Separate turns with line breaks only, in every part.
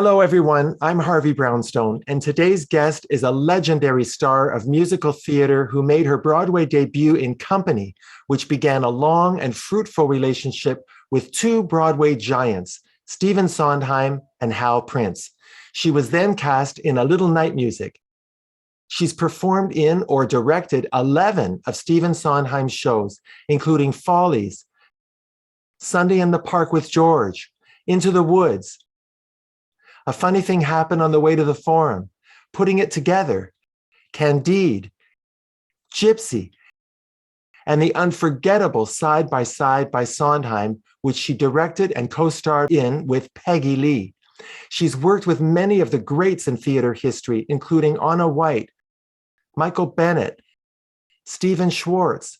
Hello, everyone. I'm Harvey Brownstone, and today's guest is a legendary star of musical theater who made her Broadway debut in Company, which began a long and fruitful relationship with two Broadway giants, Stephen Sondheim and Hal Prince. She was then cast in A Little Night Music. She's performed in or directed 11 of Stephen Sondheim's shows, including Follies, Sunday in the Park with George, Into the Woods, A Funny Thing Happened on the Way to the Forum, Putting It Together, Candide, Gypsy, and the unforgettable Side-by-Side by Sondheim, which she directed and co-starred in with Peggy Lee. She's worked with many of the greats in theater history, including Onna White, Michael Bennett, Stephen Schwartz,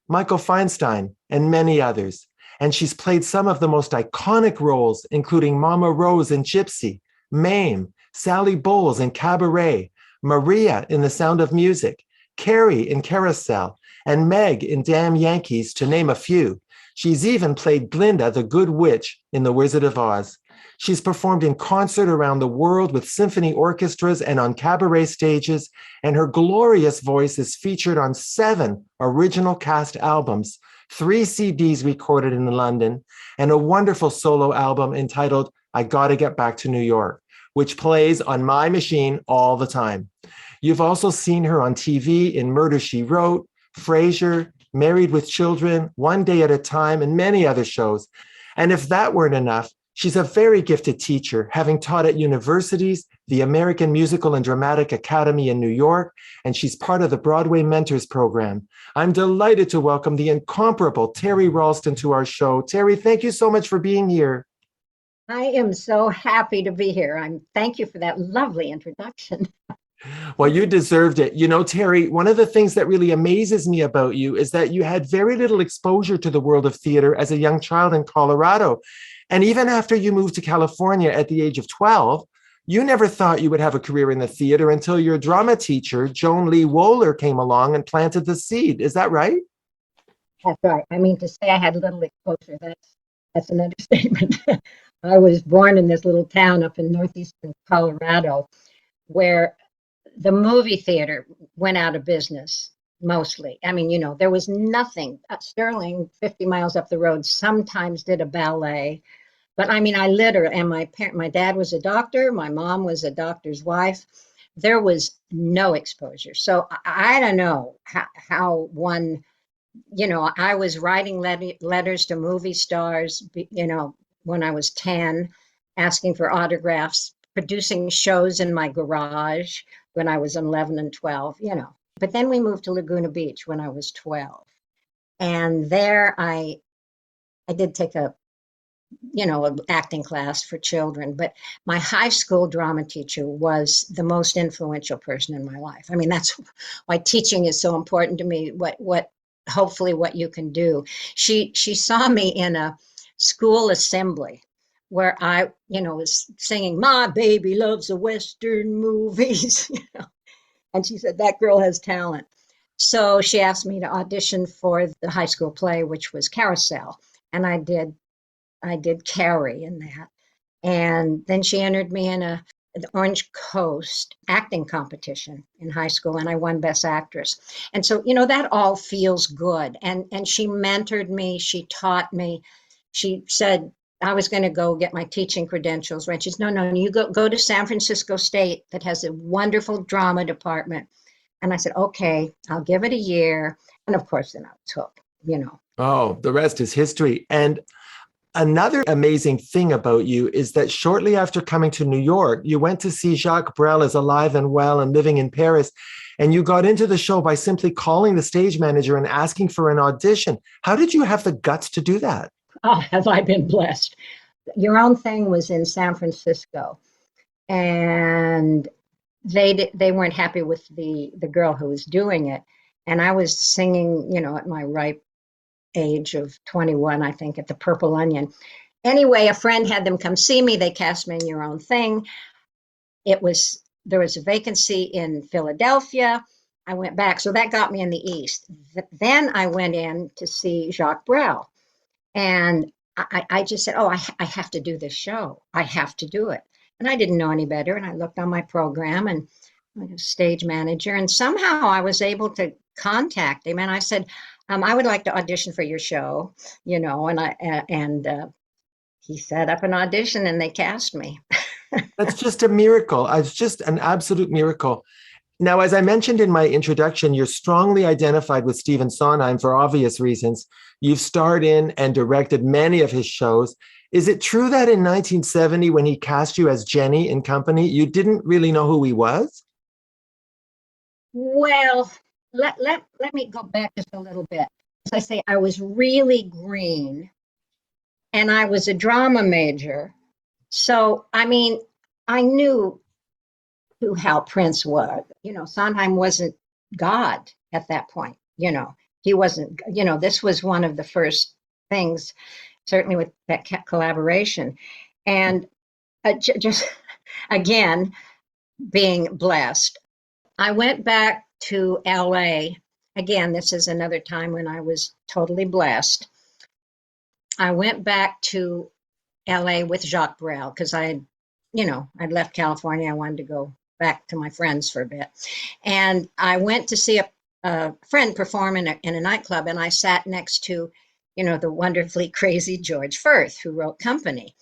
Michael Feinstein, and many others. And she's played some of the most iconic roles, including Mama Rose in Gypsy, Mame, Sally Bowles in Cabaret, Maria in The Sound of Music, Carrie in Carousel, and Meg in Damn Yankees, to name a few. She's even played Glinda, the Good Witch, in The Wizard of Oz. She's performed in concert around the world with symphony orchestras and on cabaret stages, and her glorious voice is featured on 7 original cast albums, 3 CDs recorded in London, and a wonderful solo album entitled I Gotta Get Back to New York, which plays on my machine all the time. You've also seen her on TV in Murder, She Wrote, Frasier, Married with Children, One Day at a Time, and many other shows. And if that weren't enough, she's a very gifted teacher, having taught at universities, the American Musical and Dramatic Academy in New York, and she's part of the Broadway Mentors Program. I'm delighted to welcome the incomparable Teri Ralston to our show. Teri, thank you so much for being here.
I am so happy to be here. Thank you for that lovely introduction.
Well, you deserved it. You know, Teri, one of the things that really amazes me about you is that you had very little exposure to the world of theater as a young child in Colorado. And even after you moved to California at the age of 12, you never thought you would have a career in the theater until your drama teacher, Joan Lee Wohler, came along and planted the seed. Is that right?
That's right. I mean, to say I had little exposure, that's an understatement. I was born in this little town up in northeastern Colorado where the movie theater went out of business mostly. I mean, there was nothing. Sterling, 50 miles up the road, sometimes did a ballet. But I mean, I literally, and my dad was a doctor, my mom was a doctor's wife. There was no exposure. So I don't know how one, I was writing letters to movie stars, when I was 10, asking for autographs, producing shows in my garage when I was 11 and 12, But then we moved to Laguna Beach when I was 12. And there I did take an acting class for children, but my high school drama teacher was the most influential person in my life. I mean, that's why teaching is so important to me, hopefully what you can do. She saw me in a school assembly where I, was singing, "My baby loves the Western movies," and she said, "That girl has talent." So she asked me to audition for the high school play, which was Carousel. And I did Carrie in that. And then she entered me in the Orange Coast acting competition in high school, and I won Best Actress. And so, that all feels good. And she mentored me. She taught me. She said I was going to go get my teaching credentials, right? She said, no, you go to San Francisco State that has a wonderful drama department. And I said, okay, I'll give it a year. And of course, then I was hooked,
Oh, the rest is history. And another amazing thing about you is that shortly after coming to New York, you went to see Jacques Brel as alive and well and living in Paris. And you got into the show by simply calling the stage manager and asking for an audition. How did you have the guts to do that?
Oh, have I been blessed? Your Own Thing was in San Francisco, and they weren't happy with the girl who was doing it. And I was singing, at my ripe age of 21, I think, at the Purple Onion. Anyway, a friend had them come see me. They cast me in Your Own Thing. There was a vacancy in Philadelphia. I went back. So that got me in the East. Then I went in to see Jacques Brel. And I just said, I have to do this show. I have to do it. And I didn't know any better. And I looked on my program and like a stage manager. And somehow I was able to contact him. And I said, I would like to audition for your show, and he set up an audition and they cast me.
That's just a miracle. It's just an absolute miracle. Now, as I mentioned in my introduction, you're strongly identified with Stephen Sondheim for obvious reasons. You've starred in and directed many of his shows. Is it true that in 1970, when he cast you as Jenny in Company, you didn't really know who he was?
Well, let me go back just a little bit. As I say, I was really green and I was a drama major. So, I mean, I knew who Hal Prince was. Sondheim wasn't God at that point. He wasn't, this was one of the first things, certainly with that collaboration. And just again, being blessed, I went back to LA. Again, this is another time when I was totally blessed. I went back to LA with Jacques Brel because I'd left California. I wanted to go back to my friends for a bit. And I went to see a friend perform in a nightclub, and I sat next to, the wonderfully crazy George Firth, who wrote Company.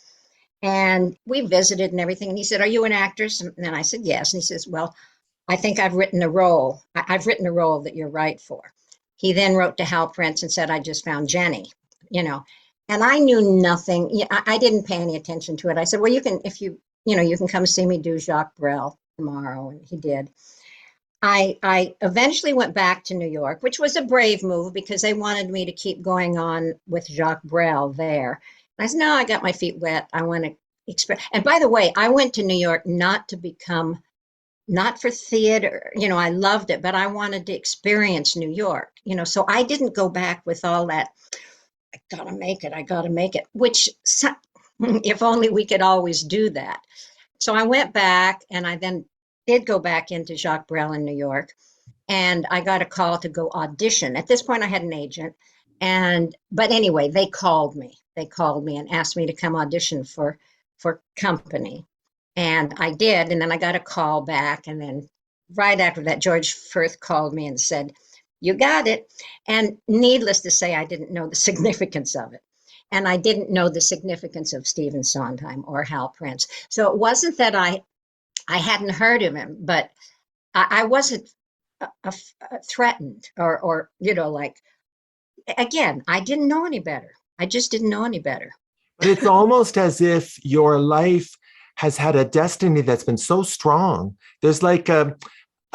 And we visited and everything. And he said, "Are you an actress?" And I said, "Yes." And he says, "Well, I think I've written a role. I've written a role that you're right for." He then wrote to Hal Prince and said, "I just found Jenny," and I knew nothing. I didn't pay any attention to it. I said, "Well, you can, if you can come see me do Jacques Brel tomorrow." And he did. I eventually went back to New York, which was a brave move because they wanted me to keep going on with Jacques Brel there. And I said, "No, I got my feet wet. I want to experience." And by the way, I went to New York not for theater. I loved it, but I wanted to experience New York, so I didn't go back with all that, I gotta make it, which if only we could always do that. So I went back and I then did go back into Jacques Brel in New York, and I got a call to go audition. At this point, I had an agent, but anyway, they called me and asked me to come audition for Company. And I did, and then I got a call back, and then right after that, George Firth called me and said, "You got it." And needless to say, I didn't know the significance of it. And I didn't know the significance of Stephen Sondheim or Hal Prince. So it wasn't that I hadn't heard of him, but I wasn't threatened or like, again, I didn't know any better. I just didn't know any better.
But it's almost as if your life has had a destiny that's been so strong. There's like a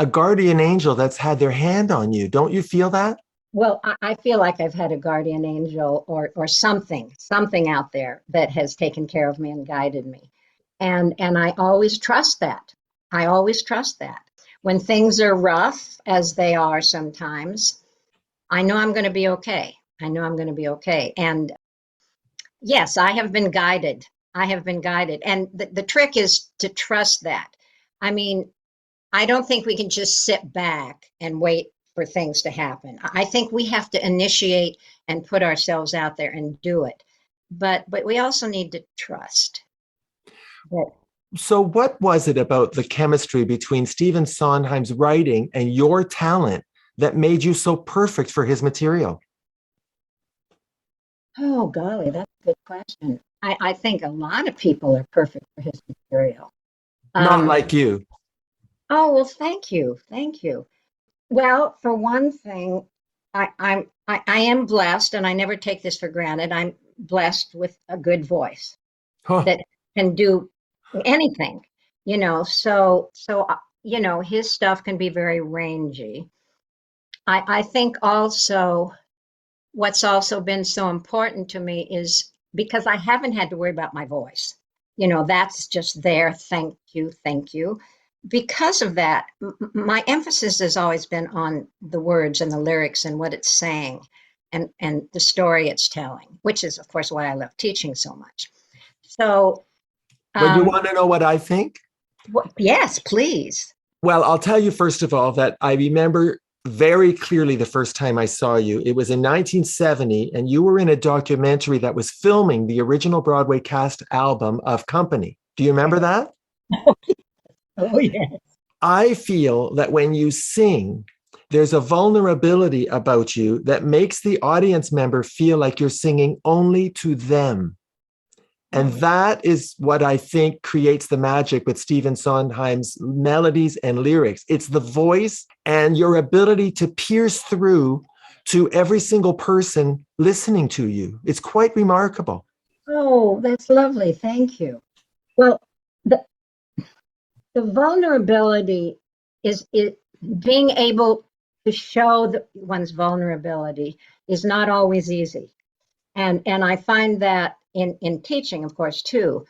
guardian angel that's had their hand on you. Don't you feel that?
Well, I feel like I've had a guardian angel or something out there that has taken care of me and guided me. And I always trust that. I always trust that. When things are rough, as they are sometimes, I know I'm going to be okay. And yes, I have been guided. And the trick is to trust that. I mean, I don't think we can just sit back and wait for things to happen. I think we have to initiate and put ourselves out there and do it. But we also need to trust.
So what was it about the chemistry between Stephen Sondheim's writing and your talent that made you so perfect for his material?
Oh, golly, that's a good question. I think a lot of people are perfect for his material.
Not like you.
Oh, well, thank you. Well, for one thing, I am blessed, and I never take this for granted. I'm blessed with a good voice that can do anything, So his stuff can be very rangy. I think also what's also been so important to me is because I haven't had to worry about my voice. That's just there. Thank you. Because of that, my emphasis has always been on the words and the lyrics and what it's saying and the story it's telling, which is, of course, why I love teaching so much. So,
but you want to know what I think?
Yes, please.
Well, I'll tell you, first of all, that I remember very clearly the first time I saw you. It was in 1970, and you were in a documentary that was filming the original Broadway cast album of Company. Do you remember that?
Oh, yes.
I feel that when you sing, there's a vulnerability about you that makes the audience member feel like you're singing only to them. And that is what I think creates the magic with Stephen Sondheim's melodies and lyrics. It's the voice and your ability to pierce through to every single person listening to you. It's quite remarkable.
Oh, that's lovely. Thank you. Well, the vulnerability is it being able to show one's vulnerability is not always easy. And I find that in teaching, of course, too.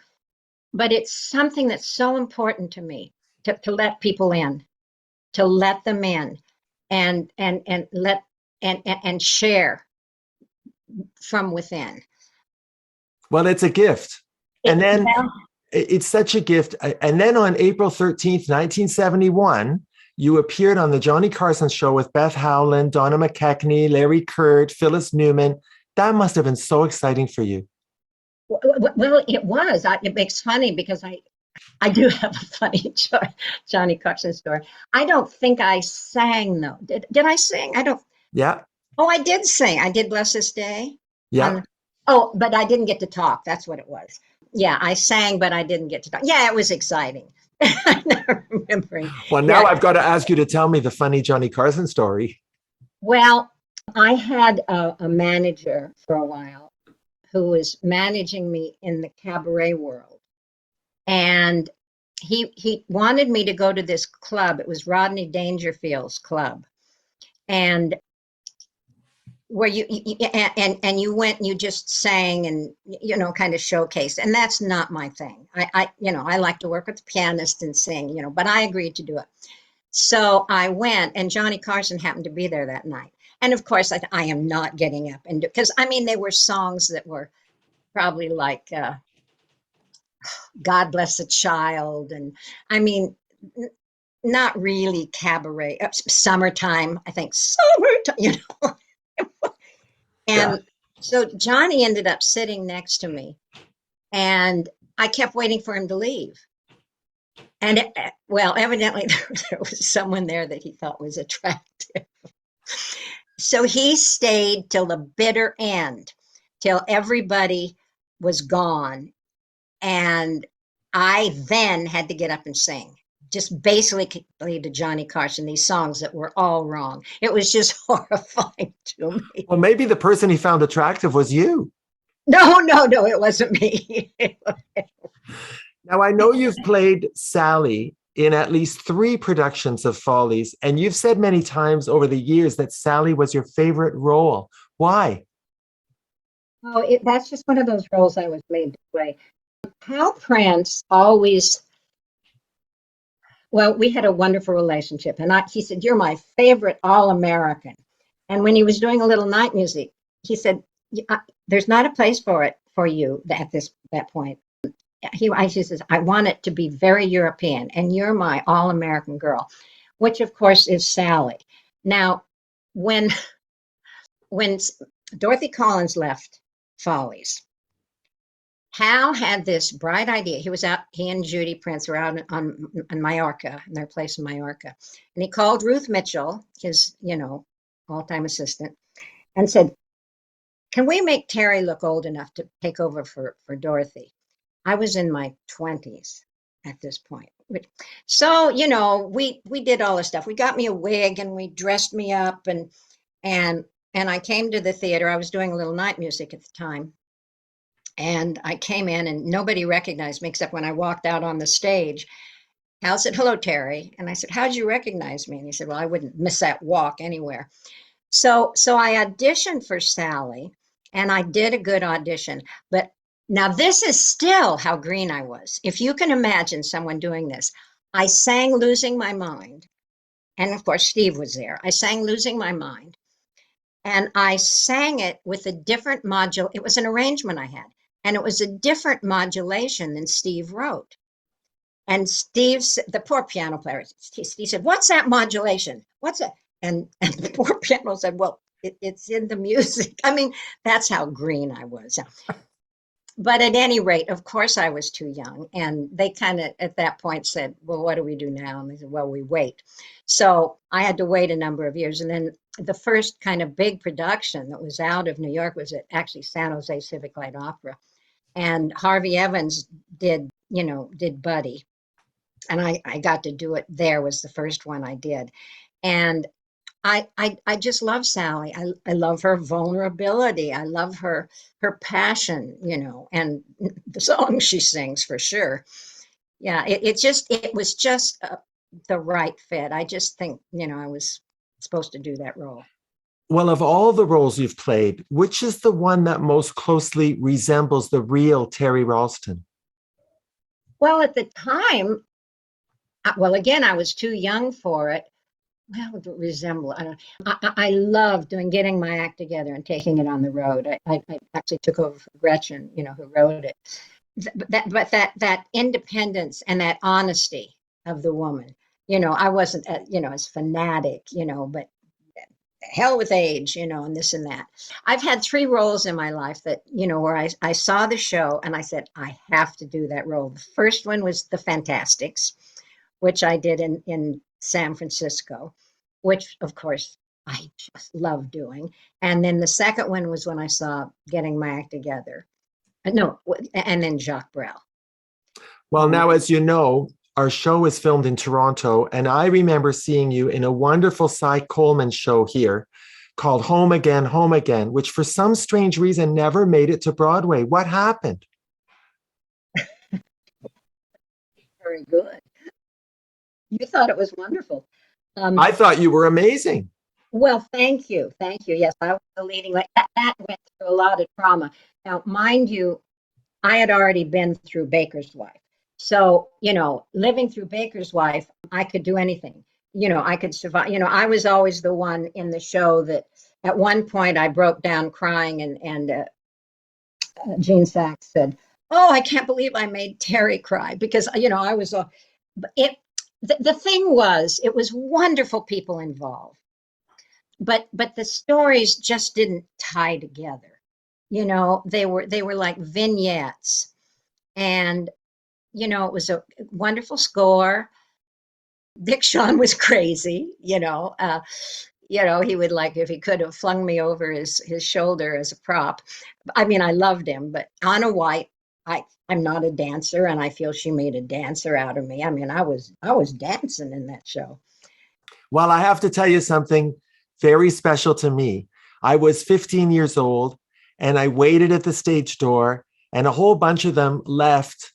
But it's something that's so important to me to let people in, to let them in and let and share from within.
Well, it's a gift. And then
Well,
it's such a gift. And then on April 13th, 1971, you appeared on the Johnny Carson show with Beth Howland, Donna McKechnie, Larry Kurd, Phyllis Newman. That must have been so exciting for you.
well, it was. It makes funny because I do have a funny Johnny Carson story. I don't think I sang though. Did I sing? I don't.
Yeah.
Oh, I did sing. I did Bless This Day.
Yeah.
Oh, but I didn't get to talk. That's what it was. Yeah, I sang, but I didn't get to talk. Yeah, it was exciting. I'm not remembering.
Well, now
Yeah.
I've got to ask you to tell me the funny Johnny Carson story.
Well, I had a manager for a while who was managing me in the cabaret world. And he wanted me to go to this club. It was Rodney Dangerfield's club. And where you you went and you just sang and kind of showcased, and that's not my thing. I like to work with the pianist and sing, but I agreed to do it. So I went, and Johnny Carson happened to be there that night. And of course I am not getting up and because they were songs that were probably like God Bless the Child, and I mean not really cabaret. Summertime, I think summertime,
Yeah.
And so Johnny ended up sitting next to me, and I kept waiting for him to leave. And well, evidently there was someone there that he thought was attractive. So he stayed till the bitter end, till everybody was gone. And I then had to get up and sing. Just basically to Johnny Carson, these songs that were all wrong. It was just horrifying to me.
Well, maybe the person he found attractive was you.
No, it wasn't me.
Now, I know you've played Sally in at least 3 productions of Follies, and you've said many times over the years that Sally was your favorite role. Why?
Oh, that's just one of those roles I was made to play. Hal Prince always, well, we had a wonderful relationship, and he said, "You're my favorite All-American." And when he was doing a little night music, he said, "There's not a place for it for you at that point." He says, "I want it to be very European, and you're my All-American girl," which of course is Sally. Now, when Dorothy Collins left Follies, Hal had this bright idea. He and Judy Prince were out on Mallorca, in their place in Mallorca. And he called Ruth Mitchell, his, all-time assistant, and said, "Can we make Teri look old enough to take over for Dorothy?" I was in my 20s at this point. So, we did all this stuff. We got me a wig and we dressed me up and I came to the theater. I was doing a little night music at the time. And I came in and nobody recognized me except when I walked out on the stage. Hal said, "Hello, Teri." And I said, "How'd you recognize me?" And he said, "Well, I wouldn't miss that walk anywhere." So I auditioned for Sally, and I did a good audition. But now this is still how green I was. If you can imagine someone doing this, I sang Losing My Mind. And of course, Steve was there. I sang Losing My Mind. And I sang it with a different module. It was an arrangement I had. And it was a different modulation than Steve wrote. And the poor piano player, Steve said, "What's that modulation? What's that?" And the poor piano said, "Well, it's in the music." That's how green I was. But at any rate, of course, I was too young. And they kind of at that point said, well, what do we do now? And they said, well, we wait. So I had to wait a number of years. And then the first kind of big production that was out of New York was at actually San Jose Civic Light Opera. And Harvey Evans did Buddy. And I got to do it there, was the first one I did. And I just love Sally. I love her vulnerability. I love her passion, and the songs she sings for sure. Yeah, it was just the right fit. I just think, I was supposed to do that role.
Well, of all the roles you've played, which is the one that most closely resembles the real Teri Ralston?
Well, at the time, well, again, I was too young for it. Well, resemble. I love getting my act together and taking it on the road. I actually took over for Gretchen, who wrote it. But that independence and that honesty of the woman. I wasn't, as fanatic, but hell with age, and this and that. I've had 3 roles in my life that, where I saw the show and I said, I have to do that role. The first one was The Fantastics, which I did in San Francisco, which of course I just love doing. And then the second one was when I saw Getting My Act Together. No, and then Jacques Brel.
Well, now, as you know, our show is filmed in Toronto, and I remember seeing you in a wonderful Cy Coleman show here called Home Again, which for some strange reason never made it to Broadway. What happened?
Very good. You thought it was wonderful.
I thought you were amazing.
Well, thank you. Thank you. Yes, I was the leading. That went through a lot of trauma. Now, mind you, I had already been through Baker's Wife. So, living through Baker's Wife, I could do anything. I could survive. I was always the one in the show that at one point I broke down crying and Gene Sachs said, "Oh, I can't believe I made Teri cry," because, I was, the thing was, it was wonderful people involved, but the stories just didn't tie together. They were like vignettes, and it was a wonderful score. Dick Shawn was crazy, he would, like, if he could have flung me over his shoulder as a prop. I mean, I loved him, but Onna White, I'm not a dancer, and I feel she made a dancer out of me. I mean, I was dancing in that show.
Well, I have to tell you something very special to me. I was 15 years old, and I waited at the stage door, and a whole bunch of them left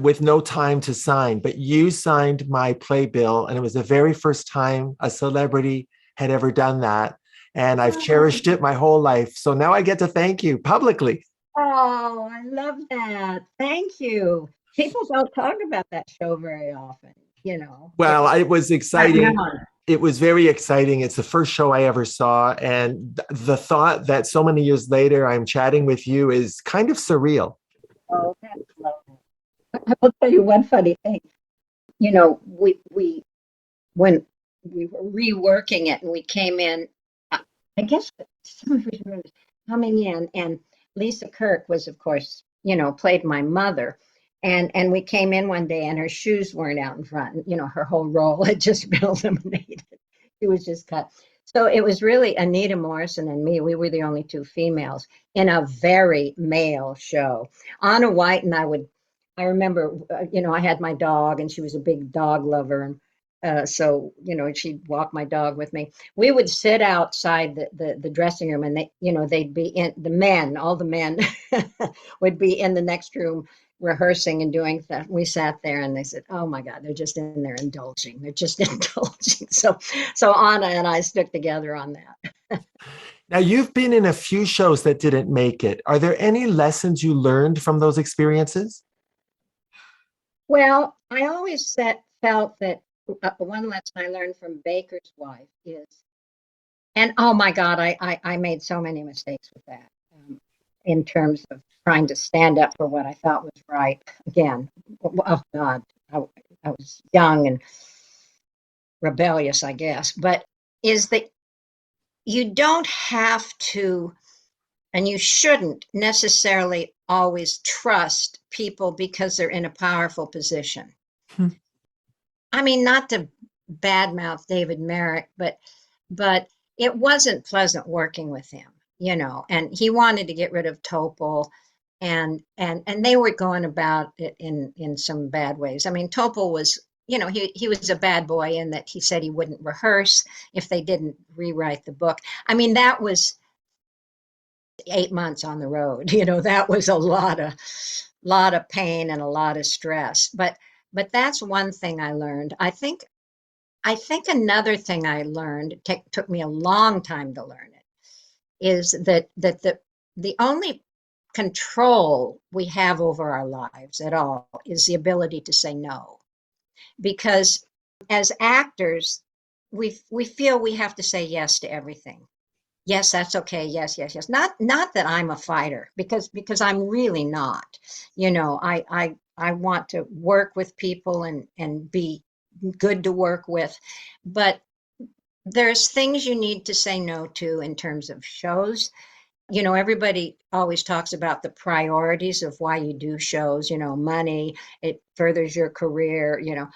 with no time to sign. But you signed my playbill, and it was the very first time a celebrity had ever done that. And I've cherished it my whole life. So now I get to thank you publicly.
Oh, I love that. Thank you. People don't talk about that show very often,
Well, it was exciting. It was very exciting. It's the first show I ever saw. And the thought that so many years later I'm chatting with you is kind of surreal.
Oh, that's lovely. I will tell you one funny thing. We when we were reworking it and we came in, I guess some of you remember coming in, and Lisa Kirk was, of course, played my mother. And we came in one day and her shoes weren't out in front. Her whole role had just been eliminated. She was just cut. So it was really Anita Morrison and me. We were the only 2 females in a very male show. Onna White and I remember, I had my dog, and she was a big dog lover. And so, she'd walk my dog with me. We would sit outside the dressing room, and they'd be in, all the men would be in the next room rehearsing and doing stuff. We sat there and they said, oh my God, they're just in there indulging. They're just indulging. So Anna and I stuck together on that.
Now, you've been in a few shows that didn't make it. Are there any lessons you learned from those experiences?
Well, I always felt that one lesson I learned from Baker's Wife is, and oh my God, I made so many mistakes with that in terms of trying to stand up for what I thought was right. Again, oh God, I was young and rebellious, I guess, but is that you don't have to And you shouldn't necessarily always trust people because they're in a powerful position.
Hmm.
I mean, not to badmouth David Merrick, but it wasn't pleasant working with him, you know, and he wanted to get rid of Topol, and they were going about it in some bad ways. I mean, Topol was, you know, he was a bad boy in that he said he wouldn't rehearse if they didn't rewrite the book. I mean, that was 8 months on the road. You know, that was a lot of pain and a lot of stress. But that's one thing I learned. I think another thing I learned, took me a long time to learn it, is that the only control we have over our lives at all is the ability to say no. Because as actors, we feel we have to say yes to everything. Yes, that's okay. Yes, yes, yes. Not that I'm a fighter, because I'm really not. You know, I want to work with people and be good to work with, but there's things you need to say no to in terms of shows. You know, everybody always talks about the priorities of why you do shows, you know, money, it furthers your career, you know.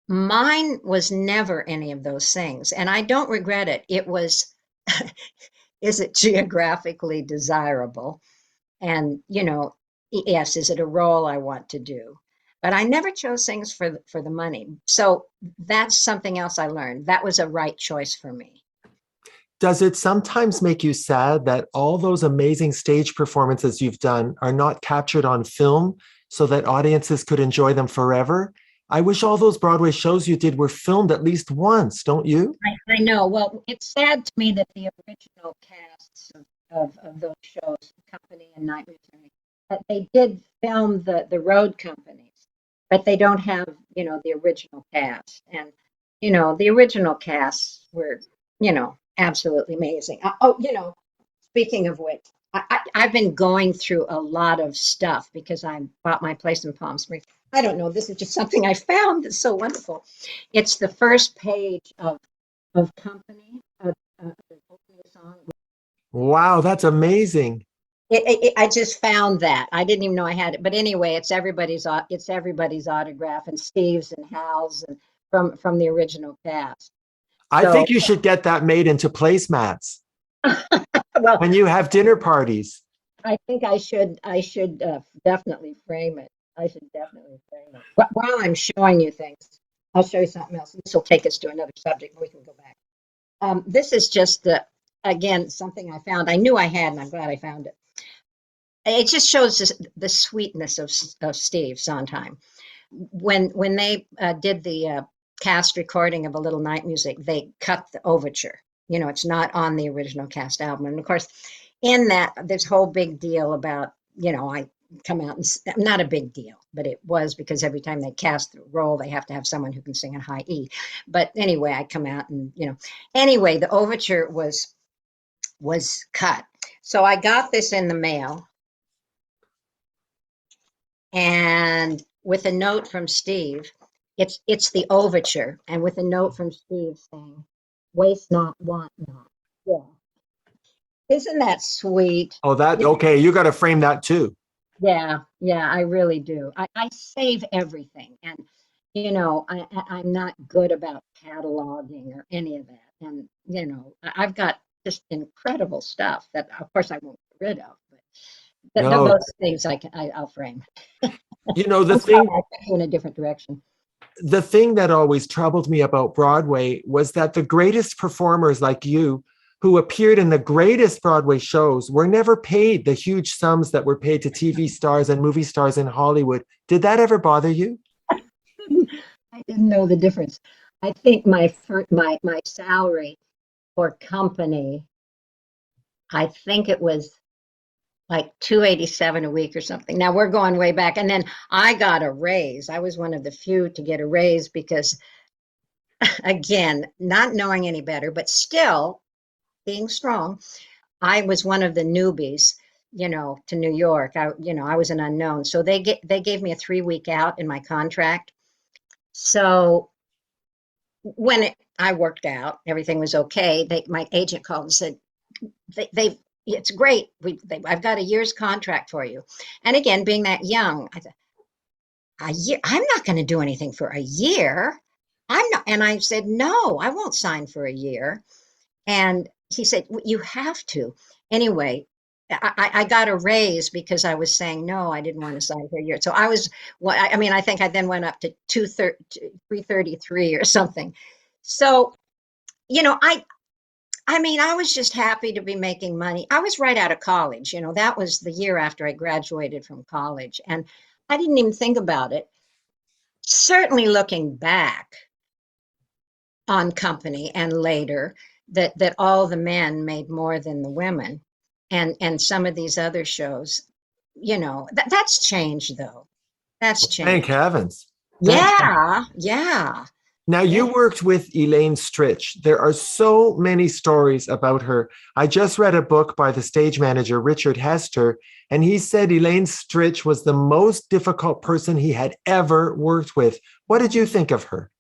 Mine was never any of those things, and I don't regret it. It was, is it geographically desirable? And, you know, yes, is it a role I want to do? But I never chose things for the money. So that's something else I learned. That was a right choice for me.
Does it sometimes make you sad that all those amazing stage performances you've done are not captured on film so that audiences could enjoy them forever? I wish all those Broadway shows you did were filmed at least once, don't you?
I know. Well, it's sad to me that the original casts of those shows, Company and Night Museum, that they did film the road companies, but they don't have, you know, the original cast. And, you know, the original casts were, you know, absolutely amazing. Oh, you know, speaking of which, I've been going through a lot of stuff because I bought my place in Palm Springs. I don't know. This is just something I found that's so wonderful. It's the first page of Company, the opening song.
Wow, that's amazing.
I just found that. I didn't even know I had it. But anyway, it's everybody's autograph, and Steve's and Hal's, and from the original cast.
I
So,
think you should get that made into placemats
well,
when you have dinner parties.
I think I should definitely frame it. I should definitely frame it. But while I'm showing you things, I'll show you something else. This will take us to another subject. We can go back. This is just again something I found. I knew I had, and I'm glad I found it. It just shows the sweetness of Steve Sondheim. When they did the cast recording of A Little Night Music, they cut the overture. You know, it's not on the original cast album, and of course, in that, this whole big deal about, you know, I come out and not a big deal, but it was, because every time they cast the role, they have to have someone who can sing a high E. But anyway, I come out and, you know, anyway, the overture was cut. So I got this in the mail, and with a note from Steve. It's the overture, and with a note from Steve saying, "Waste not, want not." Yeah, isn't that sweet?
Oh, that okay. You got to frame that too.
Yeah, yeah, I really do. I save everything, and you know, I'm not good about cataloging or any of that. And you know, I've got just incredible stuff that, of course, I won't get rid of. But
No,
those things I'll frame.
you know
I'm sorry, I took you in a different direction.
the thing that always troubled me about Broadway was that the greatest performers like you who appeared in the greatest Broadway shows were never paid the huge sums that were paid to TV stars and movie stars in Hollywood. Did that ever bother you?
I didn't know the difference. I think my salary for Company, I think it was like 287 a week or something. Now we're going way back. And then I got a raise. I was one of the few to get a raise because, again, not knowing any better, but still being strong, I was one of the newbies, you know, to New York. I was an unknown. So they gave me a 3-week out in my contract. So when I worked out, everything was okay. My agent called and said, they've it's great. I've got a year's contract for you. And again, being that young, I thought, a year? I'm not going to do anything for a year. I'm not. And I said, no, I won't sign for a year. And he said, you have to. Anyway, I got a raise because I was saying no, I didn't want to sign for a year. So I was, well, I mean, I think I then went up to 333 or something. So, you know, I mean, I was just happy to be making money. I was right out of college. You know, that was the year after I graduated from college. And I didn't even think about it. Certainly looking back on Company and later, that all the men made more than the women. And some of these other shows, you know, that's changed though. That's
Thank
changed.
heavens. Thank
Yeah, yeah,
Now,
yeah.
you worked with Elaine Stritch. There are so many stories about her. I just read a book by the stage manager, Richard Hester, and he said Elaine Stritch was the most difficult person he had ever worked with. What did you think of her?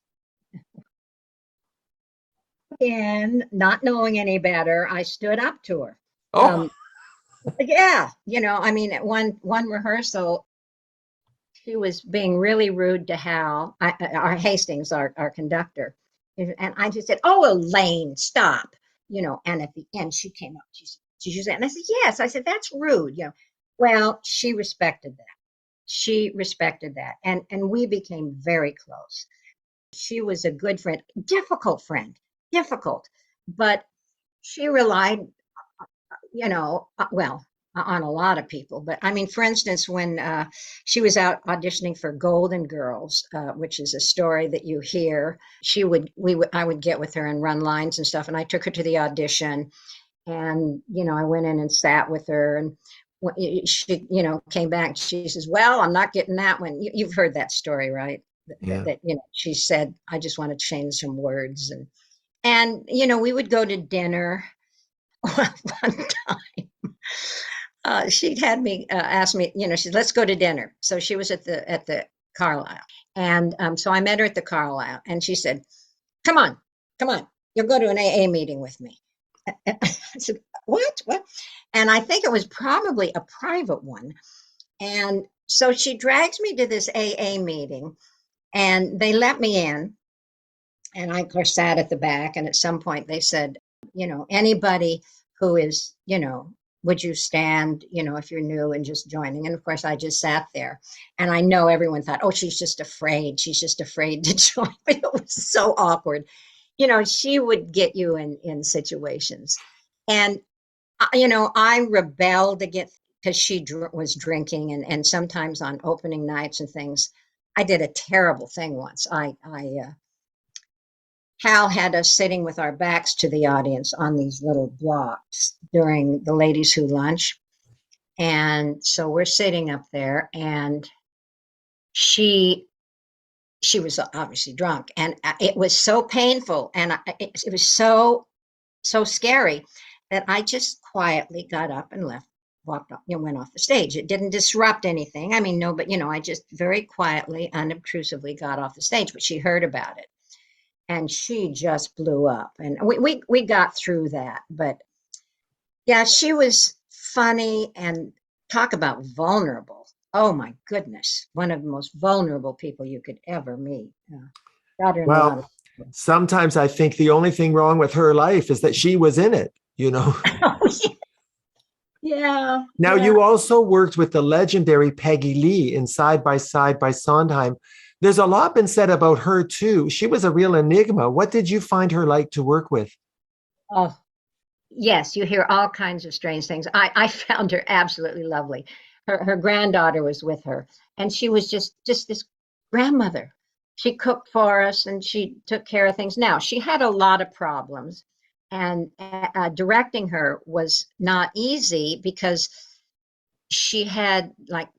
And not knowing any better, I stood up to her.
Oh,
Yeah, you know, I mean, at one rehearsal, she was being really rude to Hal, our Hastings, our conductor. And I just said, "Oh, Elaine, stop." You know, and at the end, she came up. She said, and I said, "Yes." I said, "That's rude." You know, well, she respected that. She respected that, and we became very close. She was a good friend, difficult, but she relied, you know, well, on a lot of people. But I mean, for instance, when she was out auditioning for Golden Girls, which is a story that you hear, I would get with her and run lines and stuff. And I took her to the audition, and you know, I went in and sat with her, and she, you know, came back. She says, "Well, I'm not getting that one." You've heard that story, right?
yeah.
You know, she said, "I just want to change some words," and you know, we would go to dinner. One time she had me ask me, you know, she said, "Let's go to dinner." So she was at the Carlisle, and so I met her at the Carlisle, and she said, "Come on, come on, you'll go to an AA meeting with me." I said, "What?" And I think it was probably a private one, and so she drags me to this AA meeting, and they let me in, and I, of course, sat at the back. And at some point, they said, you know, anybody who is, you know, would you stand, you know, if you're new and just joining? And of course, I just sat there. And I know everyone thought, oh, she's just afraid. She's just afraid to join. But it was so awkward. You know, she would get you in situations. And, you know, I rebelled against because she was drinking. And sometimes on opening nights and things, I did a terrible thing once. Hal had us sitting with our backs to the audience on these little blocks during the ladies who lunch. And so we're sitting up there, and she she was obviously drunk, and it was so painful, and it was so scary that I just quietly got up and left, walked off, you know, went off the stage. It didn't disrupt anything. I mean, no, but you know, I just very quietly, unobtrusively got off the stage, but she heard about it. And she just blew up, and we got through that. But yeah, she was funny, and talk about vulnerable. Oh my goodness, one of the most vulnerable people you could ever meet. Got her in a lot
Well,
of trouble.
sometimes I think the only thing wrong with her life is that she was in it, you know?
Yeah,
Now,
yeah.
you also worked with the legendary Peggy Lee in Side by Side by Sondheim. There's a lot been said about her, too. She was a real enigma. What did you find her like to work with?
Oh, yes, you hear all kinds of strange things. I found her absolutely lovely. Her granddaughter was with her, and she was just this grandmother. She cooked for us, and she took care of things. Now, she had a lot of problems, and directing her was not easy because she had like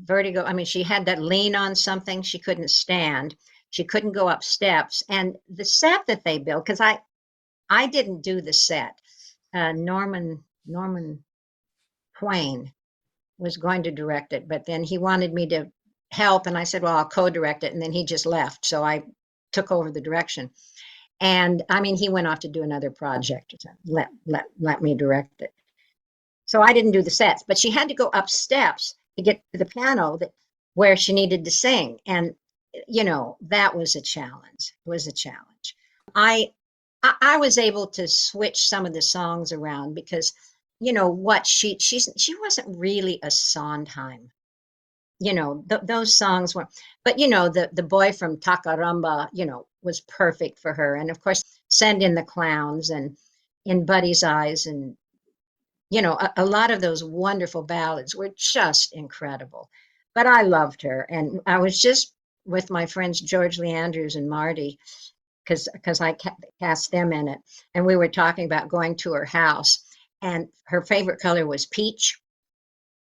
vertigo. I mean, she had that lean on something she couldn't stand. She couldn't go up steps, and the set that they built, because I didn't do the set. Norman Quain was going to direct it, but then he wanted me to help, and I said, "Well, I'll co-direct it," and then he just left, so I took over the direction. And I mean, he went off to do another project. Let me direct it. So I didn't do the sets, but she had to go up steps to get to the piano where she needed to sing. And, that was a challenge. It was a challenge. I was able to switch some of the songs around because, she wasn't really a Sondheim. Those songs were, but the boy from Tacaramba, was perfect for her. And of course, Send in the Clowns and In Buddy's Eyes, and a lot of those wonderful ballads were just incredible. But I loved her, and I was just with my friends George Lee Andrews and Marty, because I cast them in it, and we were talking about going to her house, and her favorite color was peach.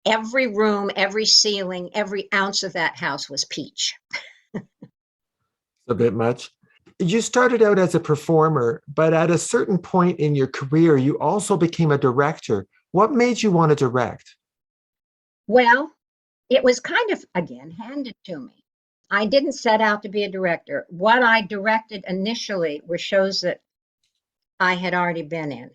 Every room, every ceiling, every ounce of that house was peach.
A bit much. You started out as a performer, but at a certain point in your career, you also became a director. What made you want to direct?
Well, it was kind of, again, handed to me. I didn't set out to be a director. What I directed initially were shows that I had already been in.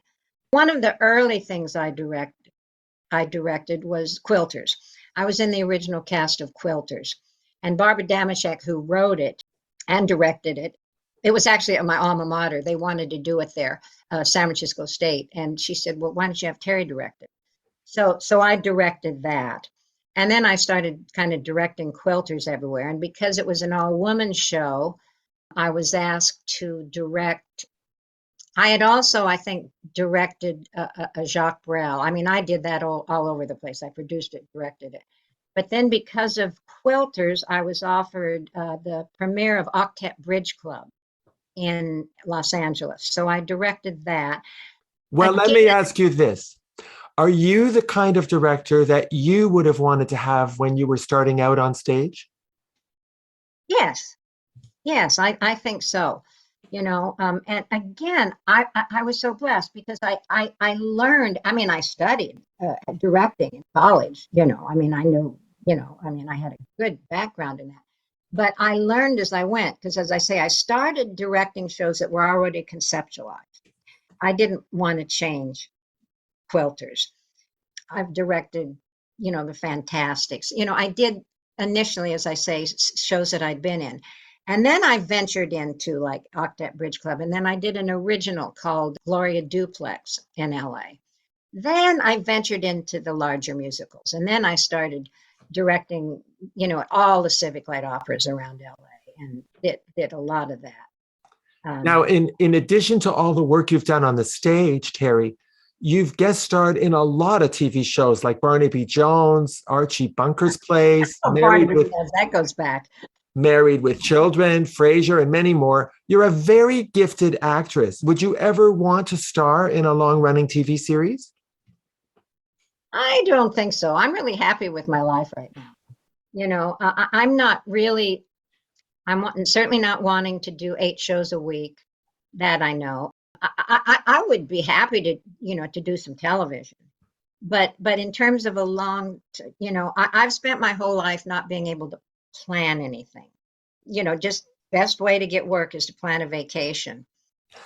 One of the early things I directed was Quilters. I was in the original cast of Quilters. And Barbara Damashek, who wrote it and directed it, it was actually at my alma mater. They wanted to do it there, San Francisco State. And she said, well, why don't you have Terry direct it? So I directed that. And then I started kind of directing Quilters everywhere. And because it was an all-woman show, I was asked to direct. I had also, I think, directed a Jacques Brel. I mean, I did that all over the place. I produced it, directed it. But then because of Quilters, I was offered the premiere of Octet Bridge Club in Los Angeles. So I directed that.
Well, let me ask you this. Are you the kind of director that you would have wanted to have when you were starting out on stage?
Yes. Yes, I think so. And again, I was so blessed because I learned, I mean, I studied directing in college, I mean, I knew, I had a good background in that. But I learned as I went, because as I say, I started directing shows that were already conceptualized. I didn't want to change Quilters. I've directed, the Fantastics. I did initially, as I say, shows that I'd been in. And then I ventured into like Octet Bridge Club. And then I did an original called Gloria Duplex in LA. Then I ventured into the larger musicals. And then I started directing, all the Civic Light operas around LA, and did a lot of that.
Now, in addition to all the work you've done on the stage, Terry, you've guest starred in a lot of TV shows like Barnaby Jones, Archie Bunker's Place,
that goes back.
Married with Children, Frasier, and many more. You're a very gifted actress. Would you ever want to star in a long-running TV series?
I don't think so. I'm really happy with my life right now. I'm not really, I'm certainly not wanting to do 8 shows a week. That I know. I would be happy to, to do some television. But in terms of a long, I've spent my whole life not being able to plan anything. Just best way to get work is to plan a vacation.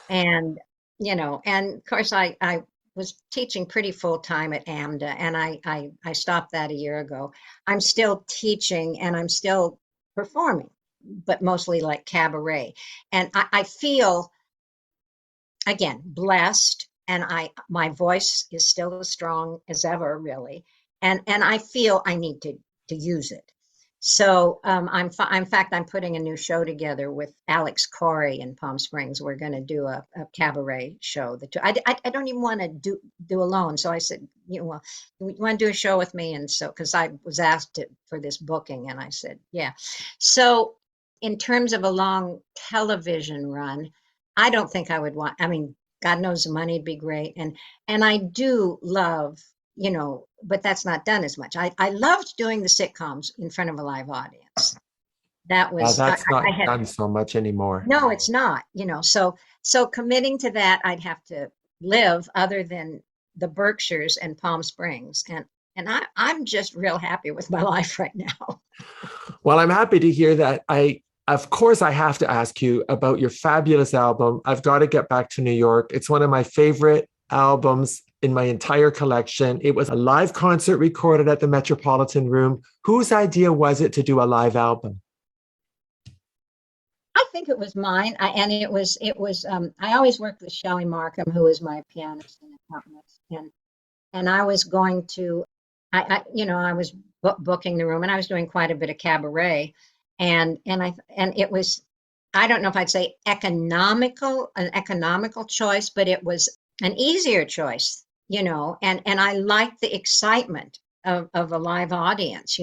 And, and of course I was teaching pretty full time at AMDA, and I stopped that a year ago. I'm still teaching and I'm still performing, but mostly like cabaret. And I feel, again, blessed, and my voice is still as strong as ever, really. And I feel I need to use it. So in fact, I'm putting a new show together with Alex Corey in Palm Springs. We're going to do a cabaret show. I don't even want to do alone. So I said, well, you want to do a show with me? And so, because I was asked for this booking, and I said, yeah. So in terms of a long television run, I don't think I would want, I mean, God knows the money would be great. And I do love, but that's not done as much. I loved doing the sitcoms in front of a live audience. That was,
that's not done so much anymore.
No, it's not, so committing to that, I'd have to live other than the Berkshires and Palm Springs. And I'm just real happy with my life right now.
Well, I'm happy to hear that. Of course, I have to ask you about your fabulous album, I've Got to Get Back to New York. It's one of my favorite albums in my entire collection. It was a live concert recorded at the Metropolitan Room. Whose idea was it to do a live album?
I think it was mine. I always worked with Shelley Markham, who was my pianist and accompanist. And I was going to, I was booking the room, and I was doing quite a bit of cabaret. And it was, I don't know if I'd say an economical choice, but it was an easier choice, and I liked the excitement of a live audience,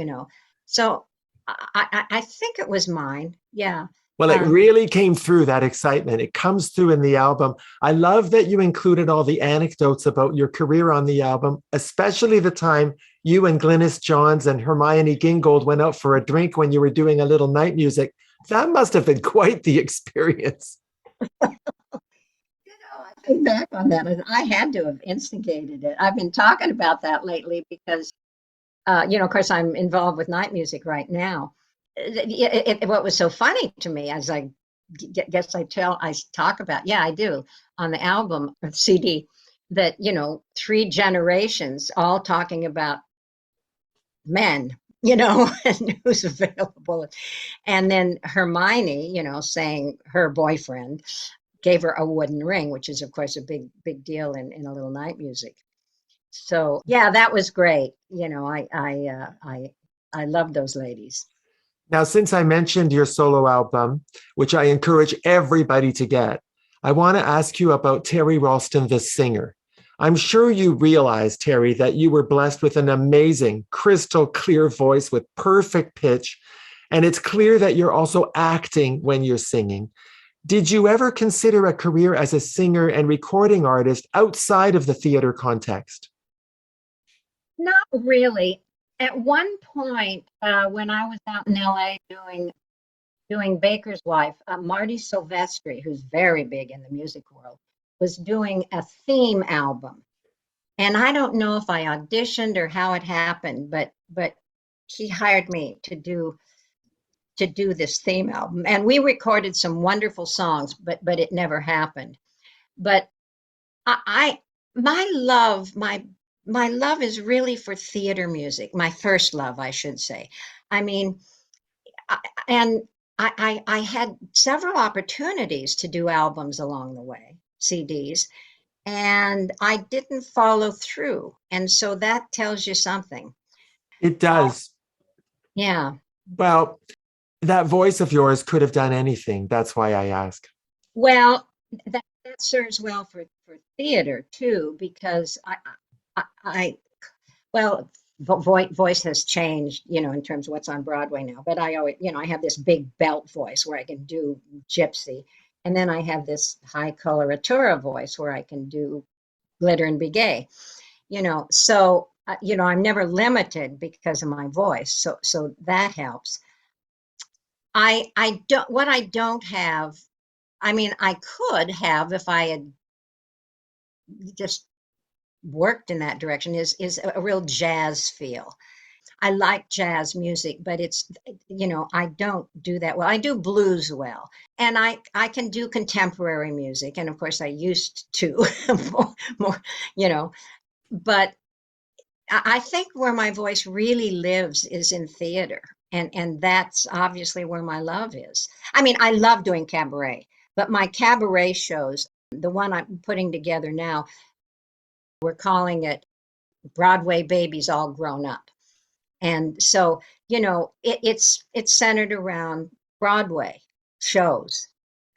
So I think it was mine. Yeah.
Well, it really came through, that excitement. It comes through in the album. I love that you included all the anecdotes about your career on the album, especially the time you and Glynis Johns and Hermione Gingold went out for a drink when you were doing a little night music. That must have been quite the experience.
I think back on that, and I had to have instigated it. I've been talking about that lately because, of course, I'm involved with night music right now. What was so funny to me, as I guess I talk about, I do on the album or CD, that 3 generations all talking about men, and who's available, and then Hermione, saying her boyfriend gave her a wooden ring, which is of course a big deal in a little night music. So that was great. I love those ladies.
Now, since I mentioned your solo album, which I encourage everybody to get, I want to ask you about Teri Ralston, the singer. I'm sure you realize, Teri, that you were blessed with an amazing, crystal clear voice with perfect pitch. And it's clear that you're also acting when you're singing. Did you ever consider a career as a singer and recording artist outside of the theater context?
Not really. At one point, when I was out in LA doing Baker's Wife, Marty Silvestri, who's very big in the music world, was doing a theme album. And I don't know if I auditioned or how it happened, but he hired me to do this theme album. And we recorded some wonderful songs, but it never happened. But my love is really for theater music. My first love, I should say. I mean, I had several opportunities to do albums along the way, CDs, and I didn't follow through. And so that tells you something.
It does.
Yeah.
Well, that voice of yours could have done anything. That's why I ask.
Well, that serves well for theater too, because voice has changed, in terms of what's on Broadway now. But I always, I have this big belt voice where I can do gypsy. And then I have this high coloratura voice where I can do glitter and be gay, So, I'm never limited because of my voice. So that helps. I don't have, I could have if I had just worked in that direction is a real jazz feel. I like jazz music, but it's, I don't do that well. I do blues well, and I can do contemporary music. And of course I used to more, but I think where my voice really lives is in theater. And that's obviously where my love is. I love doing cabaret, but my cabaret shows, the one I'm putting together now, we're calling it Broadway Babies All Grown Up. And so, it's centered around Broadway shows.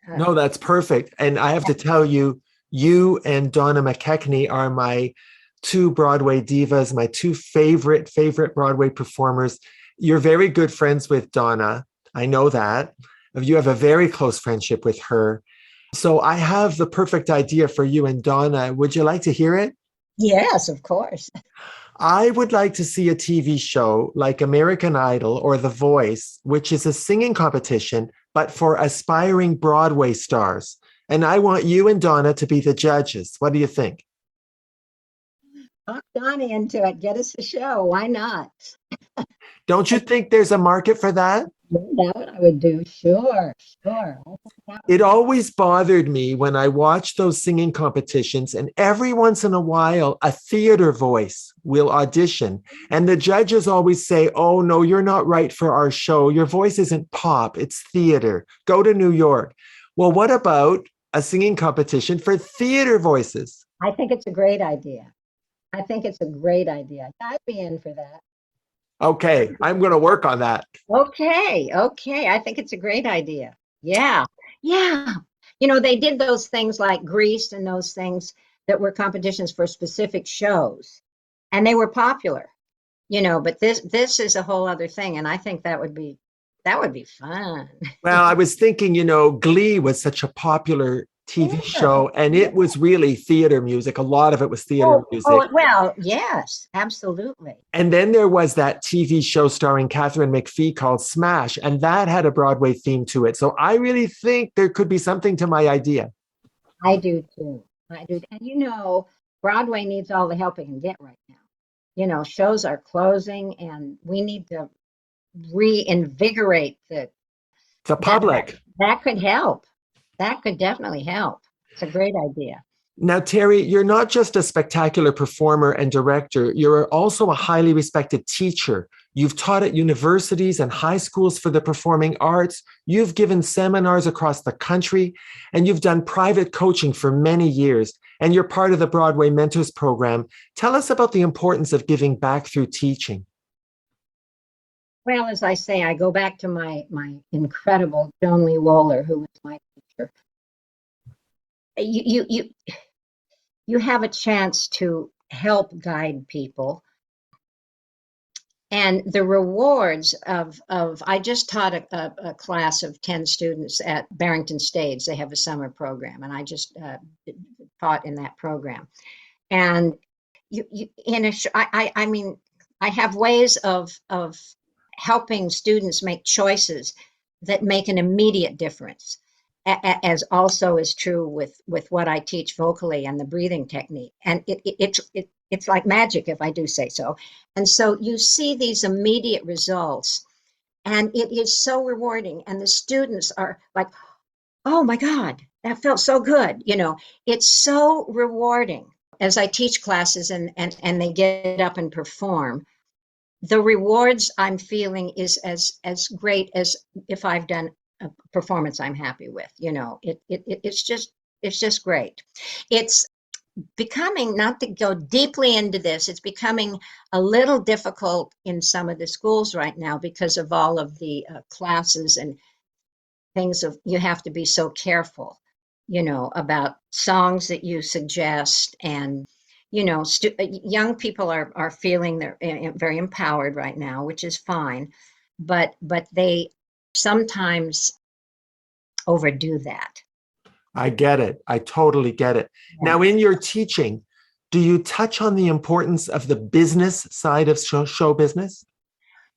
No, that's perfect. And I have to tell you, you and Donna McKechnie are my 2 Broadway divas, my 2 favorite Broadway performers. You're very good friends with Donna. I know that. You have a very close friendship with her. So I have the perfect idea for you and Donna. Would you like to hear it?
Yes, of course.
I would like to see a TV show like American Idol or The Voice, which is a singing competition, but for aspiring Broadway stars. And I want you and Donna to be the judges. What do you think?
Talk Donna into it. Get us a show. Why not?
Don't you think there's a market for that?
That's what I would do. Sure, sure. I think that would
It
be
always bothered me when I watched those singing competitions, and every once in a while, a theater voice will audition. And the judges always say, "Oh, no, you're not right for our show. Your voice isn't pop, it's theater. Go to New York." Well, what about a singing competition for theater voices?
I think it's a great idea. I think it's a great idea. I'd be in for that.
Okay, I'm going to work on that.
Okay, okay. I think it's a great idea. Yeah, yeah. You know, they did those things like Grease and those things that were competitions for specific shows, and they were popular, you know, but this is a whole other thing, and I think that would be fun.
Well, I was thinking, Glee was such a popular TV
Yeah,
show, and
yeah.
it was really theater music. A lot of it was theater
Oh,
music.
oh, well, yes, absolutely.
And then there was that TV show starring Catherine McPhee called Smash, and that had a Broadway theme to it. So I really think there could be something to my idea.
I do too. I do. And you know, Broadway needs all the help it can get right now. You know, shows are closing and we need to reinvigorate
The
that
public.
that could help. That could definitely help. It's a great idea.
Now, Terry, you're not just a spectacular performer and director, you're also a highly respected teacher. You've taught at universities and high schools for the performing arts. You've given seminars across the country, and you've done private coaching for many years. And you're part of the Broadway Mentors Program. Tell us about the importance of giving back through teaching.
Well, as I say, I go back to my incredible Joan Lee Wohler, who was my teacher. You you have a chance to help guide people, and the rewards of I just taught a class of 10 students at Barrington Stage. They have a summer program, and I just taught in that program. And you in a I mean, I have ways of helping students make choices that make an immediate difference, as also is true with what I teach vocally and the breathing technique. And it's like magic, if I do say so. And so you see these immediate results, and it is so rewarding. And the students are like, "Oh my God, that felt so good." You know, it's so rewarding. As I teach classes and they get up and perform, the rewards I'm feeling is as great as if I've done a performance I'm happy with. You know, it's just great. It's becoming, not to go deeply into this, it's becoming a little difficult in some of the schools right now because of all of the classes and things of you have to be so careful, you know, about songs that you suggest. And you know, young people are feeling they're very empowered right now, which is fine, but they sometimes overdo that.
I get it. I totally get it.
Yeah.
Now, in your teaching, do you touch on the importance of the business side of show business?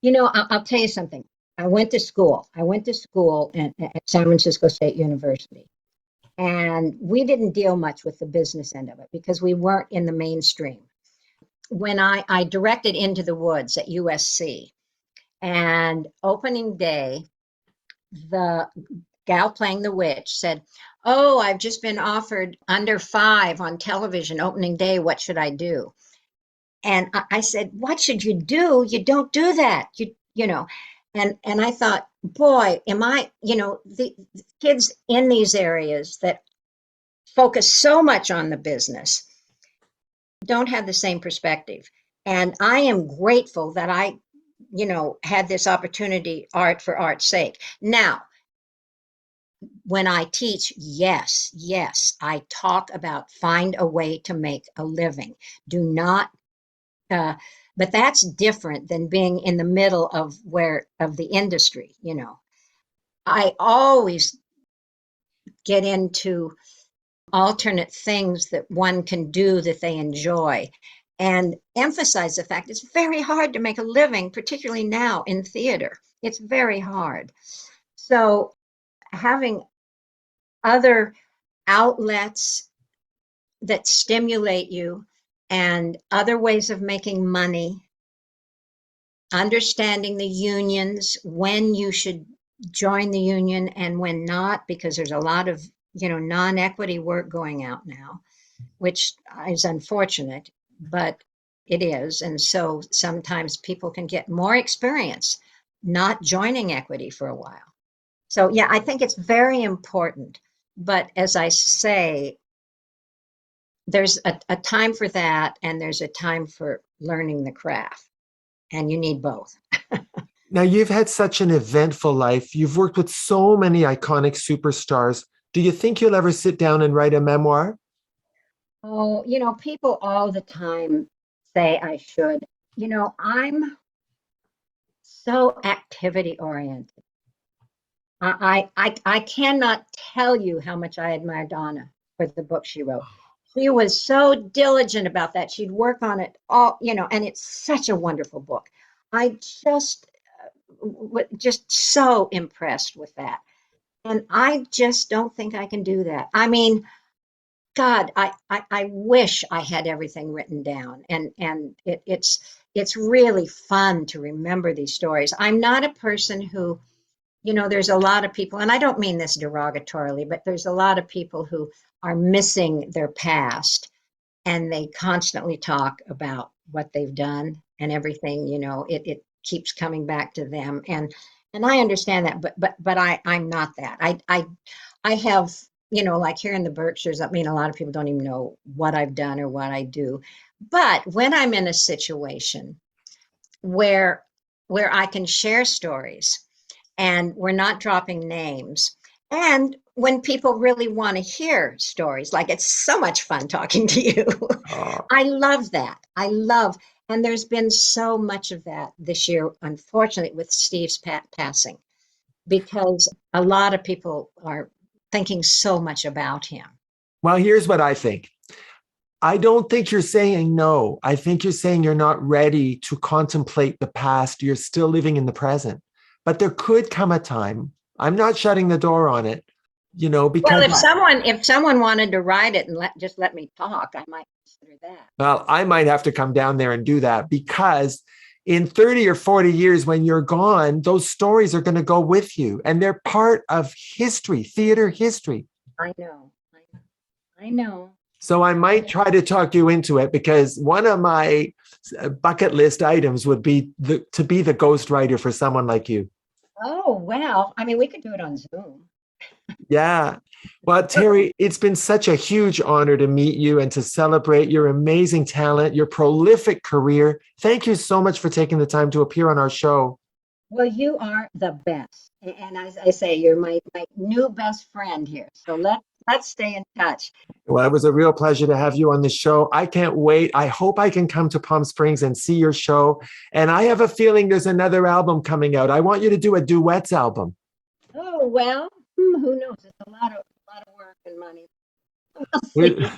You know, I'll tell you something. I went to school. I went to school at San Francisco State University. And we didn't deal much with the business end of it because we weren't in the mainstream. When I directed Into the Woods at USC, and opening day, the gal playing the witch said, "Oh, I've just been offered Under Five on television opening day. What should I do?" And I said, "What should you do? You don't do that. You know." And I thought, boy, am I, you know, the kids in these areas that focus so much on the business don't have the same perspective. And I am grateful that I, you know, had this opportunity, art for art's sake. Now, when I teach, yes, I talk about find a way to make a living. Do not, uh, but that's different than being in the middle of the industry. You know, I always get into alternate things that one can do that they enjoy and emphasize the fact it's very hard to make a living, particularly now in theater. It's very hard. So having other outlets that stimulate you and other ways of making money understanding the unions, when you should join the union and when not, because there's a lot of, non-equity work going out now, which is unfortunate, but it is. And so sometimes people can get more experience not joining equity for a while. So yeah, I think it's very important. But as I say, there's a time for that, and there's a time for learning the craft, and you need both.
Now, you've had such an eventful life. You've worked with so many iconic superstars. Do you think you'll ever sit down and write a memoir?
Oh, people all the time say I should. I'm so activity oriented. I cannot tell you how much I admire Donna for the book she wrote. She was so diligent about that. She'd work on it all, and it's such a wonderful book. I just so impressed with that. And I just don't think I can do that. I mean, God, I wish I had everything written down, and it's really fun to remember these stories. I'm not a person who, there's a lot of people, and I don't mean this derogatorily, but there's a lot of people who are missing their past, and they constantly talk about what they've done and everything. It keeps coming back to them, and I understand that, but I'm not that. I have, like here in the Berkshires, I mean, a lot of people don't even know what I've done or what I do. But when I'm in a situation where I can share stories and we're not dropping names, and when people really want to hear stories, like it's so much fun talking to you. I love that. And there's been so much of that this year, unfortunately, with Steve's passing, because a lot of people are thinking so much about him.
Well, here's what I think. I don't think you're saying no. I think you're saying you're not ready to contemplate the past. You're still living in the present. But there could come a time, I'm not shutting the door on it, because...
Well, if someone wanted to write it and just let me talk, I might consider that.
Well, I might have to come down there and do that, because in 30 or 40 years, when you're gone, those stories are going to go with you, and they're part of history, theater history.
I know.
So I might try to talk you into it, because one of my bucket list items would be to be the ghostwriter for someone like you.
Oh, well, I mean, we could do it on Zoom.
Yeah. Well, Teri, it's been such a huge honor to meet you and to celebrate your amazing talent, your prolific career. Thank you so much for taking the time to appear on our show.
Well, you are the best. And as I say, you're my new best friend here. So let's stay in touch.
Well, it was a real pleasure to have you on the show. I can't wait. I hope I can come to Palm Springs and see your show. And I have a feeling there's another album coming out. I want you to do a duets album.
Oh, well, who knows? It's a lot of work and money. We'll see.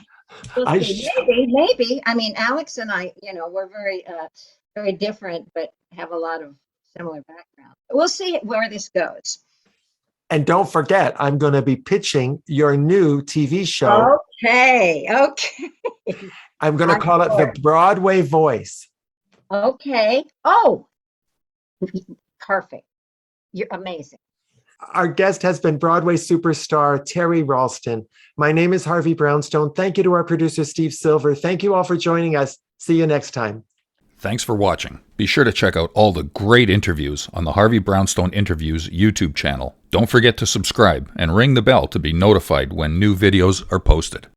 Maybe. I mean, Alex and I, we're very, very different, but have a lot of similar backgrounds. We'll see where this goes.
And don't forget, I'm going to be pitching your new TV show.
Okay.
I'm going to call it The Broadway Voice.
Okay. Oh, perfect. You're amazing.
Our guest has been Broadway superstar Teri Ralston. My name is Harvey Brownstone. Thank you to our producer, Steve Silver. Thank you all for joining us. See you next time.
Thanks for watching. Be sure to check out all the great interviews on the Harvey Brownstone Interviews YouTube channel. Don't forget to subscribe and ring the bell to be notified when new videos are posted.